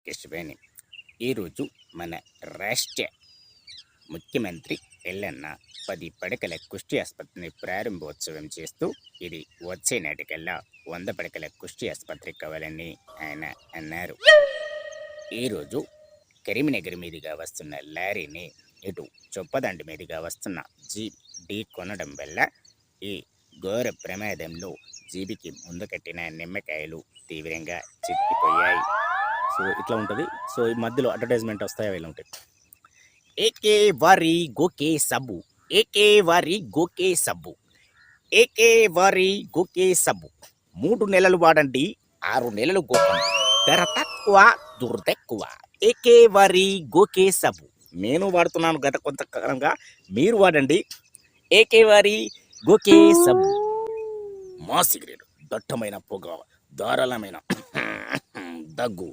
రాకేష్వేణి. ఈరోజు మన రాష్ట్ర ముఖ్యమంత్రి ఎల్లన్న 10 పడకల కుష్టి ఆసుపత్రిని ప్రారంభోత్సవం చేస్తూ ఇది వచ్చే నాటికల్లా 100 పడకల కుష్టి ఆసుపత్రి కావాలని ఆయన అన్నారు. ఈరోజు కరీంనగర్ మీదుగా వస్తున్న లారీని ఇటు చొప్పదండి మీదుగా వస్తున్న జీప్ ఢీ కొనడం వల్ల ఈ ఘోర ప్రమాదంలో జీబికి ముందు కట్టిన నిమ్మకాయలు తీవ్రంగా చిక్కిపోయాయి. సో ఇట్లా ఉంటుంది. సో ఈ మధ్యలో అడ్వర్టైజ్మెంట్ వస్తాయి, అవి ఉంటాయి. ఏకే వారి గోకే సబ్బు, ఏకే వారి గోకే సబ్బు, ఏకే వారి గోకే సబ్బు 3 నెలలు వాడండి, 6 నెలలు గోకండి, ధర తక్కువ దుర్దెక్కువ. ఏకే వారి గోకే సబ్బు నేను వాడుతున్నాను గత కొంతకాలంగా, మీరు వాడండి ఏకే వారి గోకే సబ్బు. మా సిగరెట్ దట్టమైన పొగ, ధారాళమైన దగ్గు,